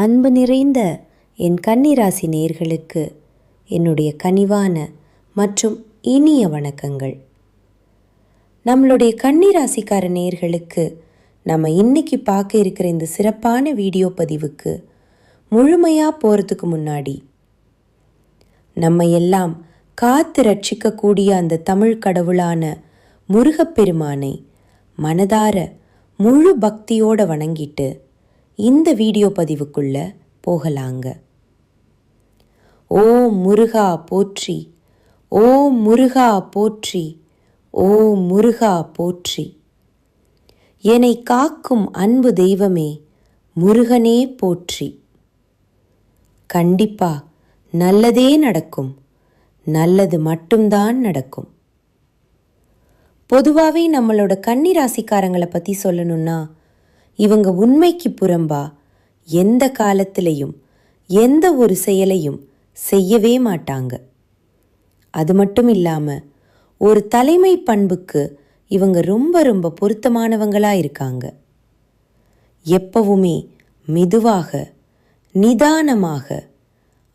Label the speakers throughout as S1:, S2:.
S1: அன்பு நிறைந்த என் கன்னிராசி நேயர்களுக்கு என்னுடைய கனிவான மற்றும் இனிய வணக்கங்கள். நம்மளுடைய கன்னிராசிக்கார நேயர்களுக்கு நம்ம இன்னைக்கு பார்க்க இருக்கிற இந்த சிறப்பான வீடியோ பதிவுக்கு முழுமையாக போகிறதுக்கு முன்னாடி நம்ம எல்லாம் காத்து ரட்சிக்கக்கூடிய அந்த தமிழ் கடவுளான முருகப்பெருமானை மனதார முழு பக்தியோடு வணங்கிட்டு இந்த வீடியோ பதிவுக்குள்ள போகலாங்க. ஓம் முருகா போற்றி, ஓம் முருகா போற்றி, ஓம் முருகா போற்றி. என்னை காக்கும் அன்பு தெய்வமே முருகனே போற்றி. கண்டிப்பா நல்லதே நடக்கும், நல்லது மட்டும்தான் நடக்கும். பொதுவாகவே நம்மளோட கன்னிராசிக்காரங்களை பற்றி சொல்லணும்னா இவங்க உண்மைக்கு புறம்பா எந்த காலத்திலையும் எந்த ஒரு செயலையும் செய்யவே மாட்டாங்க. அது மட்டும் இல்லாமல் ஒரு தலைமை பண்புக்கு இவங்க ரொம்ப ரொம்ப பொருத்தமானவங்களாக இருக்காங்க. எப்பவுமே மெதுவாக நிதானமாக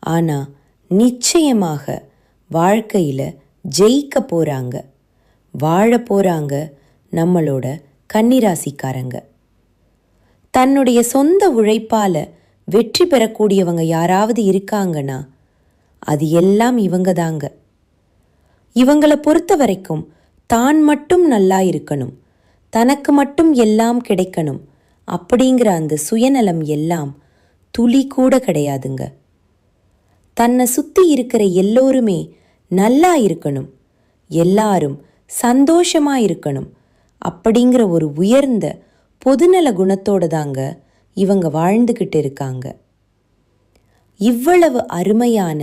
S1: ஆனால் நிச்சயமாக வாழ்க்கையில் ஜெயிக்க போகிறாங்க, வாழ போகிறாங்க நம்மளோட கன்னிராசிக்காரங்க. தன்னுடைய சொந்த உழைப்பால் வெற்றி பெறக்கூடியவங்க யாராவது இருக்காங்கன்னா அது எல்லாம் இவங்க தாங்க. இவங்களை பொறுத்த வரைக்கும் தான் மட்டும் நல்லா இருக்கணும், தனக்கு மட்டும் எல்லாம் கிடைக்கணும் அப்படிங்கிற அந்த சுயநலம் எல்லாம் துளி கூட கிடையாதுங்க. தன்னை சுற்றி இருக்கிற எல்லோருமே நல்லா இருக்கணும், எல்லாரும் சந்தோஷமாக இருக்கணும் அப்படிங்கிற ஒரு உயர்ந்த பொதுநல குணத்தோடு தாங்க இவங்க வாழ்ந்துக்கிட்டு இருக்காங்க. இவ்வளவு அருமையான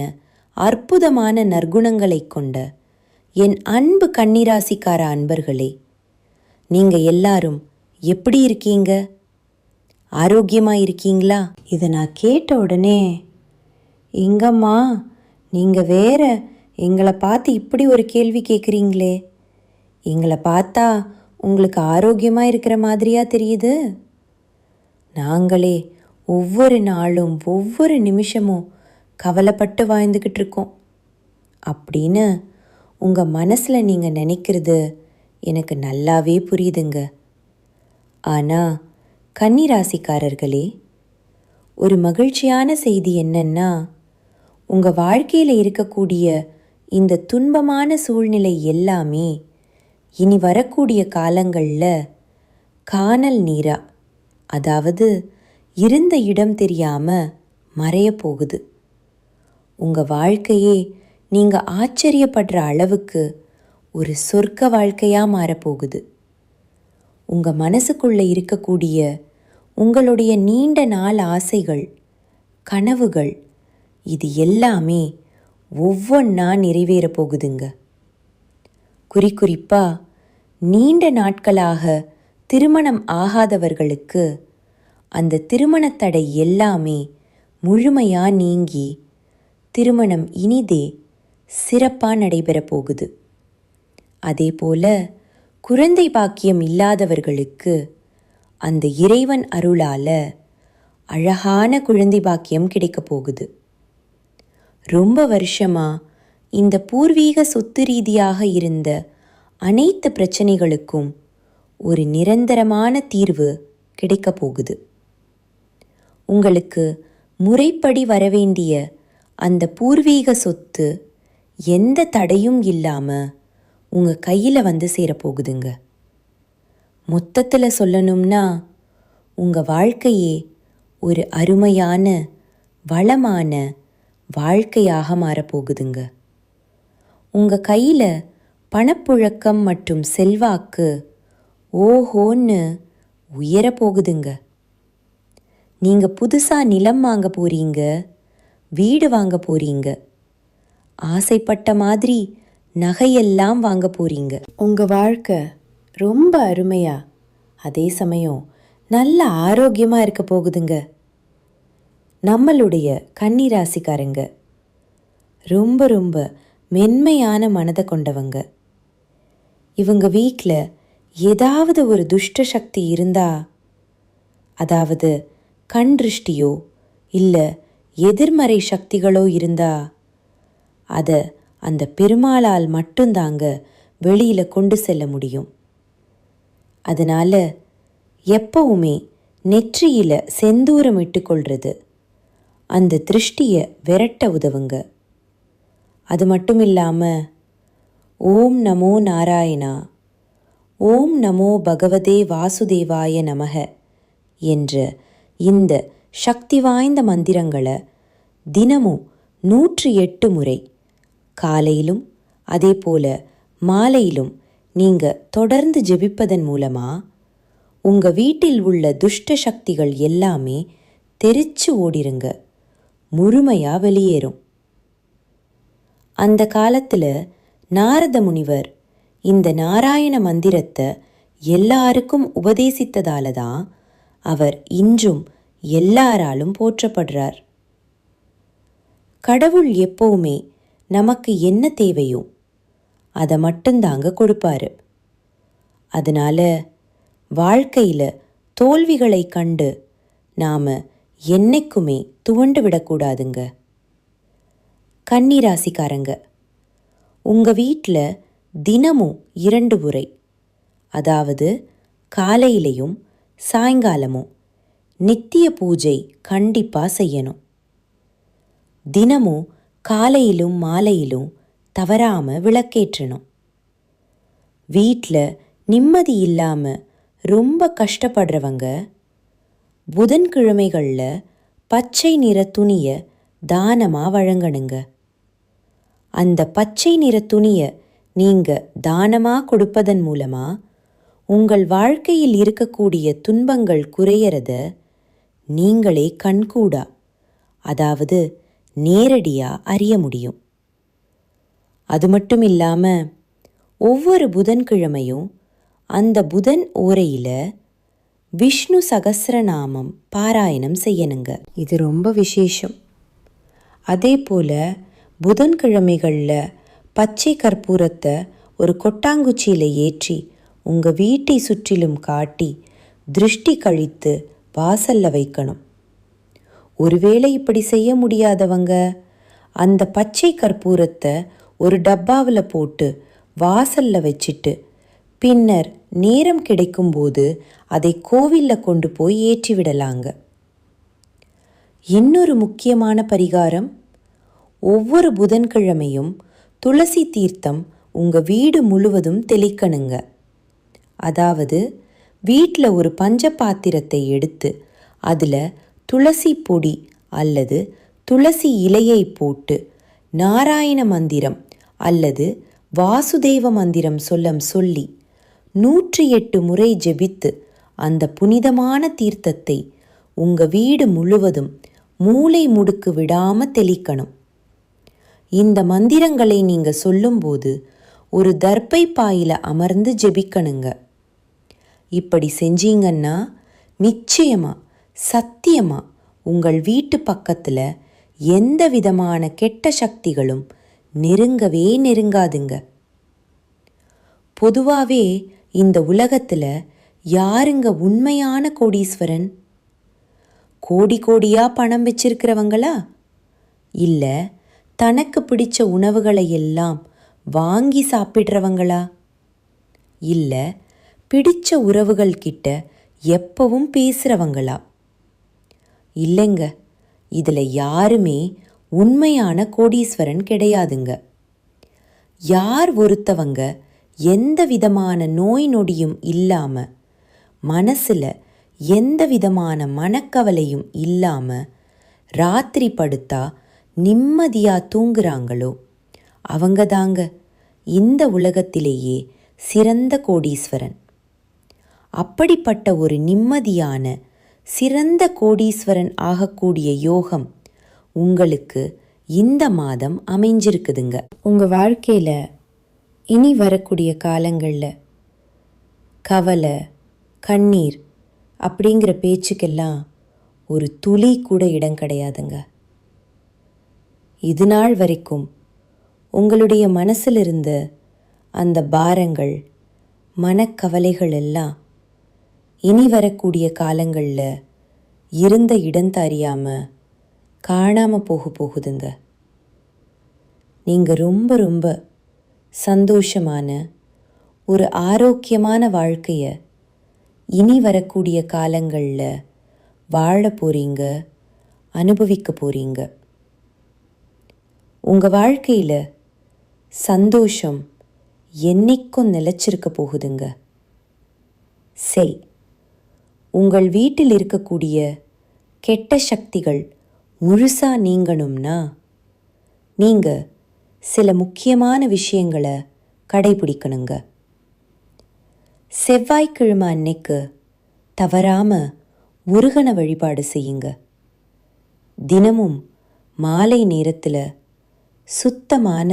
S1: அற்புதமான நற்குணங்களை கொண்ட என் அன்பு கன்னிராசிக்கார அன்பர்களே, நீங்கள் எல்லாரும் எப்படி இருக்கீங்க? ஆரோக்கியமாக இருக்கீங்களா? இதை நான் கேட்ட உடனே, எங்கம்மா நீங்கள் வேற எங்களை பார்த்து இப்படி ஒரு கேள்வி கேட்குறீங்களே, எங்களை பார்த்தா உங்களுக்கு ஆரோக்கியமாக இருக்கிற மாதிரியா தெரியுது? நாங்களே ஒவ்வொரு நாளும் ஒவ்வொரு நிமிஷமும் கவலைப்பட்டு வாழ்ந்துக்கிட்டு இருக்கோம் அப்படின்னு உங்கள் மனசில் நீங்கள் நினைக்கிறது எனக்கு நல்லாவே புரியுதுங்க. ஆனால் கன்னிராசிக்காரர்களே, ஒரு மகிழ்ச்சியான செய்தி என்னன்னா, உங்கள் வாழ்க்கையில் இருக்கக்கூடிய இந்த துன்பமான சூழ்நிலை எல்லாமே இனி வரக்கூடிய காலங்களில் கானல் நீரா, அதாவது இருந்த இடம் தெரியாமல் மறைய போகுது. உங்கள் வாழ்க்கையே நீங்கள் ஆச்சரியப்படுற அளவுக்கு ஒரு சொர்க்க வாழ்க்கையாக மாறப்போகுது. உங்கள் மனசுக்குள்ளே இருக்கக்கூடிய உங்களுடைய நீண்ட நாள் ஆசைகள், கனவுகள், இது எல்லாமே ஒவ்வொன்றா நிறைவேற போகுதுங்க. குறிப்பாக நீண்ட நாட்களாக திருமணம் ஆகாதவர்களுக்கு அந்த திருமணத்தடை எல்லாமே முழுமையாக நீங்கி திருமணம் இனிதே சிறப்பாக நடைபெற போகுது. அதே போல் குழந்தை பாக்கியம் இல்லாதவர்களுக்கு அந்த இறைவன் அருளால் அழகான குழந்தை பாக்கியம் கிடைக்க போகுது. ரொம்ப வருஷமாக இந்த பூர்வீக சொத்து ரீதியாக இருந்த அனைத்து பிரச்சனைகளுக்கும் ஒரு நிரந்தரமான தீர்வு கிடைக்க போகுது. உங்களுக்கு முறைப்படி வரவேண்டிய அந்த பூர்வீக சொத்து எந்த தடையும் இல்லாமல் உங்கள் கையில் வந்து சேரப்போகுதுங்க. மொத்தத்தில் சொல்லணும்னா உங்கள் வாழ்க்கையே ஒரு அருமையான வளமான வாழ்க்கையாக மாறப்போகுதுங்க. உங்கள் கையில் பணப்புழக்கம் மற்றும் செல்வாக்கு ஓஹோன்னு உயரப்போகுதுங்க. நீங்கள் புதுசாக நிலம் வாங்க போகிறீங்க, வீடு வாங்க போகிறீங்க, ஆசைப்பட்ட மாதிரி நகையெல்லாம் வாங்க போகிறீங்க. உங்கள் வாழ்க்கை ரொம்ப அருமையாக, அதே சமயம் நல்ல ஆரோக்கியமாக இருக்க போகுதுங்க. நம்மளுடைய கன்னிராசிக்காரங்க ரொம்ப ரொம்ப மென்மையான மனதை கொண்டவங்க. இவங்க வீட்டில் ஏதாவது ஒரு துஷ்ட சக்தி இருந்தால், அதாவது கண் திருஷ்டியோ இல்லை எதிர்மறை சக்திகளோ இருந்தா அதை அந்த பெருமாளால் மட்டும்தாங்க வெளியில் கொண்டு செல்ல முடியும். அதனால் எப்பவுமே நெற்றியில் செந்தூரம் இட்டுக்கொள்வது அந்த திருஷ்டியை விரட்ட உதவுங்க. அது மட்டும் இல்லாமல் ஓம் நமோ நாராயணா, ஓம் நமோ பகவதே வாசுதேவாய நமக என்ற இந்த சக்தி வாய்ந்த மந்திரங்களை தினமும் 108 முறை காலையிலும் அதே போல மாலையிலும் நீங்கள் தொடர்ந்து ஜெபிப்பதன் மூலமாக உங்கள் வீட்டில் உள்ள துஷ்ட சக்திகள் எல்லாமே தெரிச்சு ஓடிருங்க, முழுமையாக வெளியேறும். அந்த காலத்தில் நாரத முனிவர் இந்த நாராயண மந்திரத்தை எல்லாருக்கும் உபதேசித்ததால தான் அவர் இன்றும் எல்லாராலும் போற்றப்படுறார். கடவுள் எப்பவுமே நமக்கு என்ன தேவையோ அதை மட்டும்தாங்க கொடுப்பாரு. அதனால வாழ்க்கையில் தோல்விகளை கண்டு நாம் என்னைக்குமே துவண்டு விடக்கூடாதுங்க. கன்னிராசிக்காரங்க, உங்கள் வீட்டில் தினமும் 2 முறை, அதாவது காலையிலையும் சாயங்காலமும் நித்திய பூஜை கண்டிப்பாக செய்யணும். தினமும் காலையிலும் மாலையிலும் தவறாமல் விளக்கேற்றணும். வீட்டில் நிம்மதி இல்லாமல் ரொம்ப கஷ்டப்படுறவங்க புதன்கிழமைகளில் பச்சை நிற துணியை தானமாக வழங்கணுங்க. அந்த பச்சை நிற துணியை நீங்கள் தானமாக கொடுப்பதன் மூலமாக உங்கள் வாழ்க்கையில் இருக்கக்கூடிய துன்பங்கள் குறையறத நீங்களே கண்கூடா, அதாவது நேரடியாக அறிய முடியும். அது மட்டும் இல்லாமல் ஒவ்வொரு புதன்கிழமையும் அந்த புதன் ஓரையில் விஷ்ணு சகஸ்ரநாமம் பாராயணம் செய்யணுங்க. இது ரொம்ப விசேஷம். அதே போல் புதன்கிழமைகளில் பச்சை கற்பூரத்தை ஒரு கொட்டாங்குச்சியில் ஏற்றி உங்கள் வீட்டை சுற்றிலும் காட்டி திருஷ்டி கழித்து வாசலில் வைக்கணும். ஒருவேளை இப்படி செய்ய முடியாதவங்க அந்த பச்சை கற்பூரத்தை ஒரு டப்பாவில் போட்டு வாசலில் வச்சுட்டு பின்னர் நேரம் கிடைக்கும்போது அதை கோவிலில் கொண்டு போய் ஏற்றி விடலாங்க. இன்னொரு முக்கியமான பரிகாரம், ஒவ்வொரு புதன்கிழமையும் துளசி தீர்த்தம் உங்கள் வீடு முழுவதும் தெளிக்கணுங்க. அதாவது வீட்டில் ஒரு பஞ்ச பாத்திரத்தை எடுத்து அதில் துளசி பொடி அல்லது துளசி இலையை போட்டு நாராயண மந்திரம் அல்லது வாசுதேவ மந்திரம் சொல்லி 108 முறை ஜெபித்து அந்த புனிதமான தீர்த்தத்தை உங்கள் வீடு முழுவதும் மூலை முடுக்கு விடாமல் தெளிக்கணும். இந்த மந்திரங்களை நீங்கள் சொல்லும்போது ஒரு தர்பை பாயில் அமர்ந்து ஜெபிக்கணுங்க. இப்படி செஞ்சீங்கன்னா நிச்சயமாக சத்தியமாக உங்கள் வீட்டு பக்கத்தில் எந்த விதமான கெட்ட சக்திகளும் நெருங்கவே நெருங்காதுங்க. பொதுவாகவே இந்த உலகத்தில் யாருங்க உண்மையான கோடீஸ்வரன்? கோடி கோடியாக பணம் வச்சிருக்கிறவங்களா? இல்லை தனக்கு பிடிச்ச உணவுகளை எல்லாம் வாங்கி சாப்பிட்றவங்களா? இல்லை பிடிச்ச உறவுகள் கிட்ட எப்பவும் பேசுகிறவங்களா? இல்லைங்க, இதில் யாருமே உண்மையான கோடீஸ்வரன் கிடையாதுங்க. யார் ஒருத்தவங்க எந்த விதமான நோய் நொடியும் இல்லாமல் மனசில் எந்த விதமான மனக்கவலையும் இல்லாமல் ராத்திரி படுத்தா நிம்மதியாக தூங்குறாங்களோ அவங்க தாங்க இந்த உலகத்திலேயே சிறந்த கோடீஸ்வரன். அப்படிப்பட்ட ஒரு நிம்மதியான சிறந்த கோடீஸ்வரன் ஆகக்கூடிய யோகம் உங்களுக்கு இந்த மாதம் அமைஞ்சிருக்குதுங்க. உங்கள் வாழ்க்கையில் இனி வரக்கூடிய காலங்களில் கவலை, கண்ணீர் அப்படிங்கிற பேச்சுக்கெல்லாம் ஒரு துளி கூட இடம் கிடையாதுங்க. இது நாள் வரைக்கும் உங்களுடைய மனசில் இருந்த அந்த பாரங்கள், மனக்கவலைகள் எல்லாம் இனி வரக்கூடிய காலங்களில் இருந்த இடத்தை அறியாமல் காணாமல் போகுதுங்க. நீங்கள் ரொம்ப ரொம்ப சந்தோஷமான ஒரு ஆரோக்கியமான வாழ்க்கையை இனி வரக்கூடிய காலங்களில் வாழ போகிறீங்க, அனுபவிக்க போகிறீங்க. உங்கள் வாழ்க்கையில் சந்தோஷம் என்னைக்கும் நிலச்சிருக்க போகுதுங்க. சரி, உங்கள் வீட்டில் இருக்கக்கூடிய கெட்ட சக்திகள் முழுசாக நீங்கணும்னா நீங்கள் சில முக்கியமான விஷயங்களை கடைபிடிக்கணுங்க. செவ்வாய்க்கிழமை அன்னைக்கு தவறாமல் முருகனை வழிபாடு செய்யுங்க. தினமும் மாலை நேரத்தில் சுத்தமான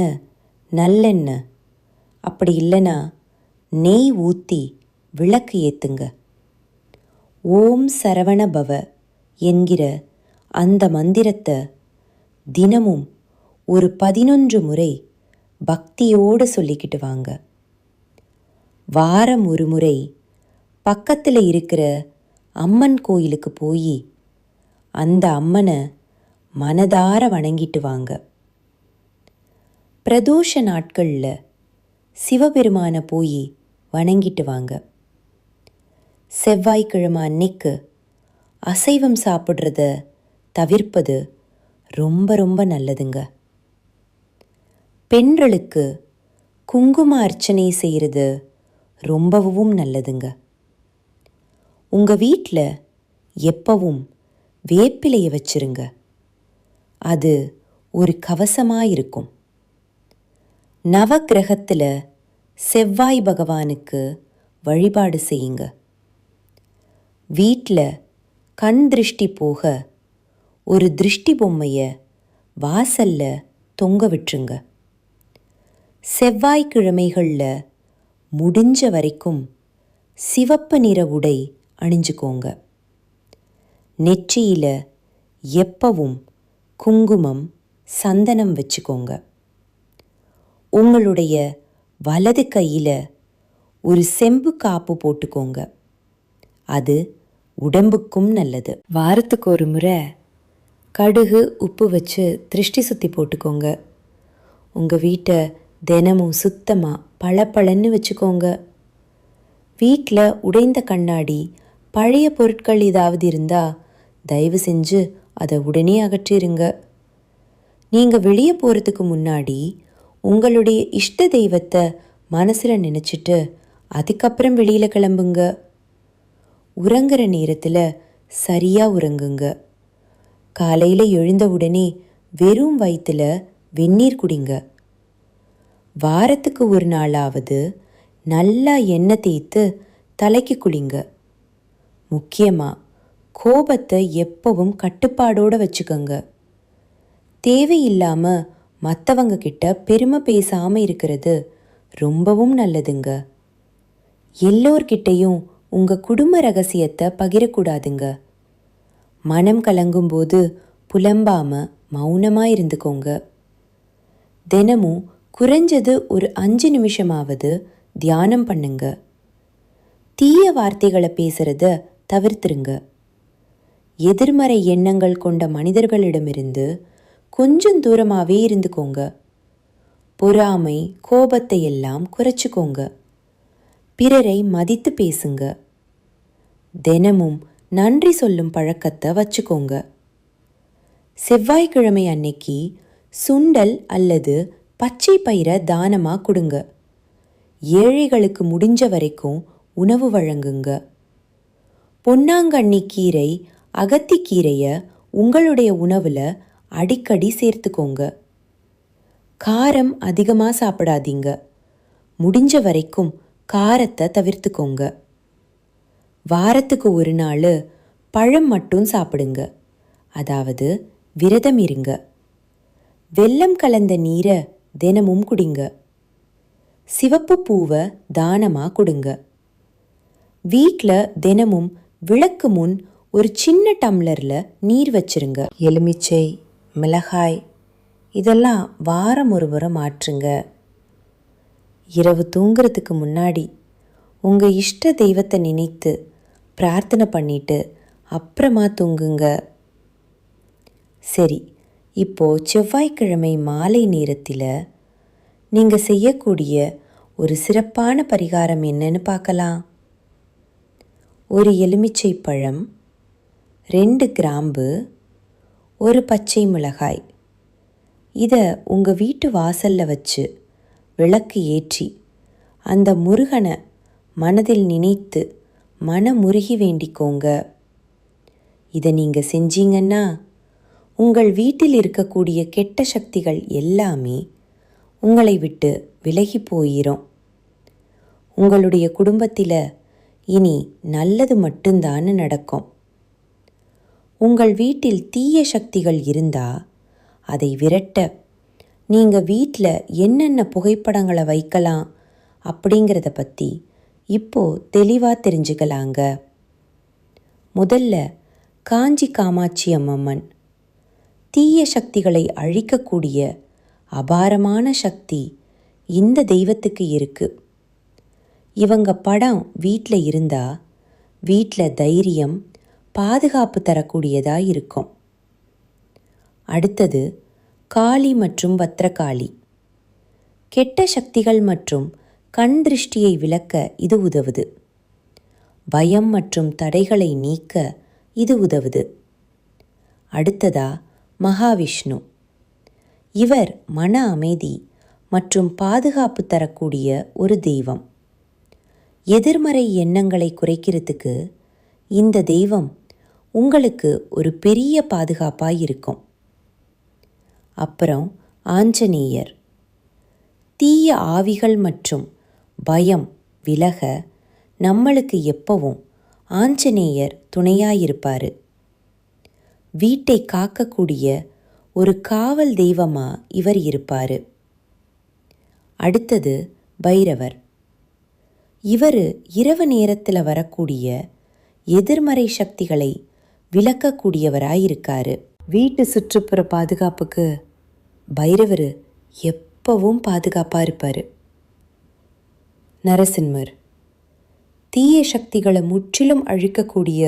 S1: நல்லெண்ணெய், அப்படி இல்லைன்னா நெய் ஊற்றி விளக்கு ஏற்றுங்க. ஓம் சரவண பவ என்கிற அந்த மந்திரத்தை தினமும் ஒரு 11 முறை பக்தியோடு சொல்லிக்கிட்டு வாங்க. வாரம் ஒரு முறை பக்கத்தில் இருக்கிற அம்மன் கோயிலுக்கு போய் அந்த அம்மனை மனதார வணங்கிட்டு வாங்க. பிரதோஷ நாட்களில் சிவபெருமானை போய் வணங்கிட்டு வாங்க. செவ்வாய்க்கிழமை அன்னைக்கு அசைவம் சாப்பிட்றத தவிர்ப்பது ரொம்ப ரொம்ப நல்லதுங்க. பெண்களுக்கு குங்கும அர்ச்சனை செய்கிறது ரொம்பவும் நல்லதுங்க. உங்கள் வீட்டில் எப்பவும் வேப்பிலையை வச்சிருங்க. அது ஒரு கவசமாக இருக்கும். நவக்கிரகத்தில் செவ்வாய் பகவானுக்கு வழிபாடு செய்யுங்க. வீட்டில் கண் திருஷ்டி போக ஒரு திருஷ்டி பொம்மையை வாசல்ல தொங்க விட்டுருங்க. செவ்வாய்க்கிழமைகளில் முடிஞ்ச வரைக்கும் சிவப்பு நிற உடை அணிஞ்சுக்கோங்க. நெற்றியில் எப்பவும் குங்குமம், சந்தனம் வச்சுக்கோங்க. உங்களுடைய வலது கையில் ஒரு செம்பு காப்பு போட்டுக்கோங்க. அது உடம்புக்கும் நல்லது. வாரத்துக்கு ஒரு முறை கடுகு, உப்பு வச்சு திருஷ்டி சுற்றி போட்டுக்கோங்க. உங்கள் வீட்டை தினமும் சுத்தமாக பளபளன்னு வச்சுக்கோங்க. வீட்டில் உடைந்த கண்ணாடி, பழைய பொருட்கள் ஏதாவது இருந்தால் தயவு செஞ்சு அதை உடனே அகற்றிருங்க. நீங்கள் வெளியே போகிறதுக்கு முன்னாடி உங்களுடைய இஷ்ட தெய்வத்தை மனசில் நினச்சிட்டு அதுக்கப்புறம் வெளியில் கிளம்புங்க. உறங்குற நேரத்தில் சரியாக உறங்குங்க. காலையில் எழுந்த உடனே வெறும் வயிற்றில் வெந்நீர் குடிங்க. வாரத்துக்கு ஒரு நாளாவது நல்லா எண்ணெய் தேய்த்து தலைக்கு குளிங்க. முக்கியமாக கோபத்தை எப்பவும் கட்டுப்பாடோடு வச்சுக்கோங்க. தேவையில்லாமல் மற்றவங்க கிட்ட பெருமை பேசாமல் இருக்கிறது ரொம்பவும் நல்லதுங்க. எல்லோர்கிட்டையும் உங்கள் குடும்ப ரகசியத்தை பகிரக்கூடாதுங்க. மனம் கலங்கும்போது புலம்பாமல் மௌனமாக இருந்துக்கோங்க. தினமும் குறைஞ்சது ஒரு 5 நிமிஷமாவது தியானம் பண்ணுங்க. தீய வார்த்தைகளை பேசுகிறத தவிர்த்துருங்க. எதிர்மறை எண்ணங்கள் கொண்ட மனிதர்களிடமிருந்து கொஞ்சம் தூரமாகவே இருந்துக்கோங்க. பொறாமை, கோபத்தை எல்லாம் குறைச்சிக்கோங்க. பிறரை மதித்து பேசுங்க. தினமும் நன்றி சொல்லும் பழக்கத்தை வச்சுக்கோங்க. செவ்வாய்க்கிழமை அன்னைக்கு சுண்டல் அல்லது பச்சை பயிரை தானமாக கொடுங்க. ஏழைகளுக்கு முடிஞ்ச வரைக்கும் உணவு வழங்குங்க. பொன்னாங்கண்ணி கீரை, அகத்திக்கீரையை உங்களுடைய உணவில் அடிக்கடி சேர்த்துக்கோங்க. காரம் அதிகமாக சாப்பிடாதீங்க. முடிஞ்ச வரைக்கும் காரத்தை தவிர்த்துக்கோங்க. வாரத்துக்கு ஒரு நாள் பழம் மட்டும் சாப்பிடுங்க, அதாவது விரதம் இருங்க. வெல்லம் கலந்த நீரை தினமும் குடிங்க. சிவப்பு பூவை தானமாக கொடுங்க. வீட்டில் தினமும் விளக்கு முன் ஒரு சின்ன டம்ளரில் நீர் வச்சிருங்க. எலுமிச்சை, மிளகாய் இதெல்லாம் வாரம் ஒரு முறை மாற்றுங்க. இரவு தூங்குறதுக்கு முன்னாடி உங்கள் இஷ்ட தெய்வத்தை நினைத்து பிரார்த்தனை பண்ணிட்டு அப்புறமா தூங்குங்க. சரி, இப்போ செவ்வாய்க்கிழமை மாலை நேரத்தில் நீங்கள் செய்யக்கூடிய ஒரு சிறப்பான பரிகாரம் என்னன்னு பார்க்கலாம். ஒரு எலுமிச்சை பழம், 2 கிராம்பு, ஒரு பச்சை மிளகாய், இதை உங்கள் வீட்டு வாசலில் வச்சு விளக்கு ஏற்றி அந்த முருகனை மனதில் நினைத்து மனமுருகி வேண்டிக்கோங்க. இதை நீங்கள் செஞ்சீங்கன்னா உங்கள் வீட்டில் இருக்கக்கூடிய கெட்ட சக்திகள் எல்லாமே உங்களை விட்டு விலகி போயிடும். உங்களுடைய குடும்பத்தில் இனி நல்லது மட்டும்தான் நடக்கும். உங்கள் வீட்டில் தீய சக்திகள் இருந்தால் அதை விரட்ட நீங்கள் வீட்டில் என்னென்ன புகைப்படங்களை வைக்கலாம் அப்படிங்கிறத பற்றி இப்போது தெளிவாக தெரிஞ்சுக்கலாங்க. முதல்ல காஞ்சி காமாட்சி அம்மம்மன், தீய சக்திகளை அழிக்கக்கூடிய அபாரமான சக்தி இந்த தெய்வத்துக்கு இருக்குது. இவங்க படம் வீட்டில் இருந்தால் வீட்டில் தைரியம், பாதுகாப்பு தரக்கூடியதாக இருக்கும். அடுத்தது காளி மற்றும் பத்ரகாளி. கெட்ட சக்திகள் மற்றும் கண் திருஷ்டியை விலக்க இது உதவுது. பயம் மற்றும் தடைகளை நீக்க இது உதவுது. அடுத்ததா மகாவிஷ்ணு. இவர் மன அமைதி மற்றும் பாதுகாப்பு தரக்கூடிய ஒரு தெய்வம். எதிர்மறை எண்ணங்களை குறைக்கிறதுக்கு இந்த தெய்வம் உங்களுக்கு ஒரு பெரிய பாதுகாப்பாக இருக்கும். அப்புறம் ஆஞ்சநேயர். தீய ஆவிகள் மற்றும் பயம் விலக நம்மளுக்கு எப்பவும் ஆஞ்சநேயர் துணையாயிருப்பார். வீட்டை காக்கக்கூடிய ஒரு காவல் தெய்வமாக இவர் இருப்பார். அடுத்தது பைரவர். இவர் இரவு நேரத்தில் வரக்கூடிய எதிர்மறை சக்திகளை விலக்கக்கூடியவராயிருக்காரு. வீட்டு சுற்றுப்புற பாதுகாப்புக்கு பைரவர் எப்பவும் பாதுகாப்பாக இருப்பார். நரசிம்மர். தீய சக்திகளை முற்றிலும் அழிக்கக்கூடிய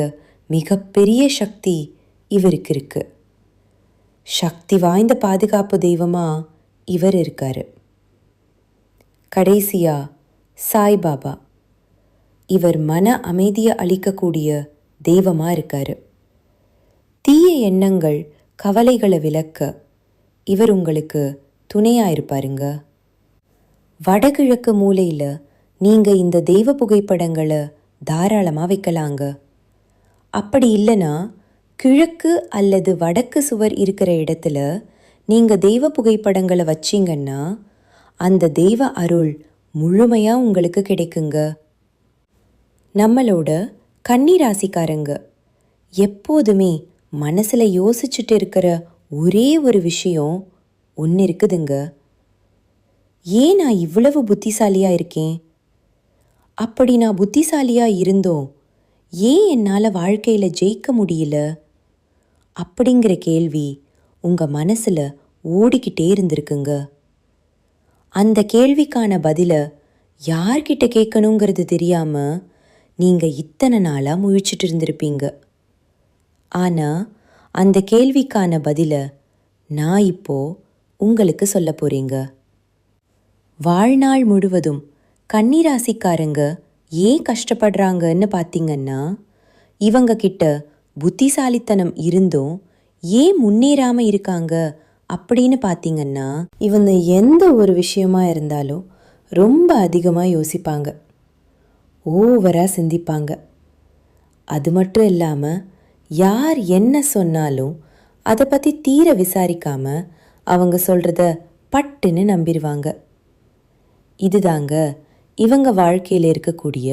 S1: மிகப்பெரிய சக்தி இவருக்கு இருக்கு. சக்தி வாய்ந்த பாதுகாப்பு தெய்வமாக இவர் இருக்கார். கடைசியா சாய்பாபா. இவர் மன அமைதியை அளிக்கக்கூடிய தெய்வமாக இருக்கார். தீய எண்ணங்கள், கவலைகளை விலக்க இவர் உங்களுக்கு துணையாக இருப்பாருங்க. வடகிழக்கு மூலையில் நீங்கள் இந்த தெய்வ புகைப்படங்களை தாராளமாக வைக்கலாங்க. அப்படி இல்லைன்னா கிழக்கு அல்லது வடக்கு சுவர் இருக்கிற இடத்துல நீங்கள் தெய்வ புகைப்படங்களை வச்சிங்கன்னா அந்த தெய்வ அருள் முழுமையாக உங்களுக்கு கிடைக்குங்க. நம்மளோட கன்னி ராசிக்காரங்க எப்போதுமே மனசில் யோசிச்சுட்டு இருக்கிற ஒரே ஒரு விஷயம் ஒன்று இருக்குதுங்க. ஏன் நான் இவ்வளவு புத்திசாலியாக இருக்கேன்? அப்படி நான் புத்திசாலியாக இருந்தோம் ஏன் என்னால் வாழ்க்கையில் ஜெயிக்க முடியல? அப்படிங்கிற கேள்வி உங்கள் மனசில் ஓடிக்கிட்டே இருந்திருக்குங்க. அந்த கேள்விக்கான பதிலை யார்கிட்ட கேட்கணுங்கிறது தெரியாமல் நீங்கள் இத்தனை நாளாக முழிச்சிட்டு இருந்திருப்பீங்க. ஆனால் அந்த கேள்விக்கான பதிலை நான் இப்போது உங்களுக்கு சொல்ல போகிறேங்க. வாழ்நாள் முழுவதும் கன்னிராசிக்காரங்க ஏன் கஷ்டப்படுறாங்கன்னு பார்த்தீங்கன்னா, இவங்க கிட்ட புத்திசாலித்தனம் இருந்தும் ஏன் முன்னேறாமல் இருக்காங்க அப்படின்னு பார்த்தீங்கன்னா, இவங்க எந்த ஒரு விஷயமா இருந்தாலும் ரொம்ப அதிகமாக யோசிப்பாங்க, ஓவராக சிந்திப்பாங்க. அது மட்டும் இல்லாமல் யார் என்ன சொன்னாலும் அதை பற்றி தீர விசாரிக்காமல் அவங்க சொல்கிறத பட்டுன்னு நம்பிடுவாங்க. இதுதாங்க இவங்க வாழ்க்கையில் இருக்கக்கூடிய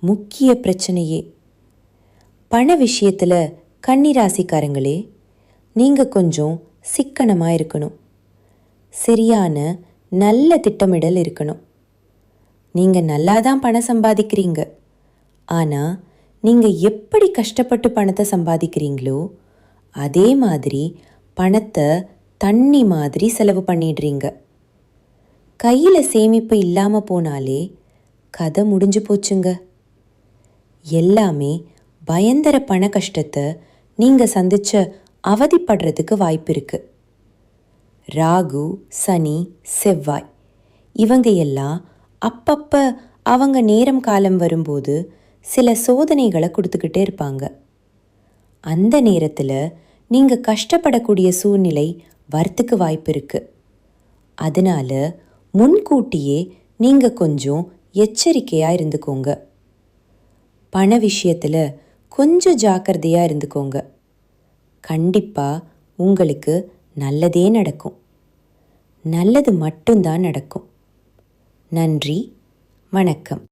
S1: முக்கிய பிரச்சனையே. பண விஷயத்தில் கன்னிராசிக்காரங்களே, நீங்கள் கொஞ்சம் சிக்கனமாக இருக்கணும். சரியான நல்ல திட்டமிடல் இருக்கணும். நீங்கள் நல்லா தான் பணம் சம்பாதிக்கிறீங்க. ஆனால் நீங்கள் எப்படி கஷ்டப்பட்டு பணத்தை சம்பாதிக்கிறீங்களோ அதே மாதிரி பணத்தை தண்ணி மாதிரி செலவு பண்ணிடுறீங்க. கையில் சேமிப்பு இல்லாமல் போனாலே கதை முடிஞ்சு போச்சுங்க. எல்லாமே பயங்கர பண கஷ்டத்தை நீங்கள் சந்தித்த அவதிப்படுறதுக்கு வாய்ப்பு இருக்கு. ராகு, சனி, செவ்வாய் இவங்க எல்லாம் அப்பப்ப அவங்க நேரம் காலம் வரும்போது சில சோதனைகளை கொடுத்துக்கிட்டே இருப்பாங்க. அந்த நேரத்தில் நீங்கள் கஷ்டப்படக்கூடிய சூழ்நிலை வரத்துக்கு வாய்ப்பு இருக்கு. அதனால முன்கூட்டியே நீங்கள் கொஞ்சம் எச்சரிக்கையாக இருந்துக்கோங்க. பண விஷயத்தில் கொஞ்சம் ஜாக்கிரதையாக இருந்துக்கோங்க. கண்டிப்பாக உங்களுக்கு நல்லதே நடக்கும். நல்லது மட்டும்தான் நடக்கும். நன்றி, வணக்கம்.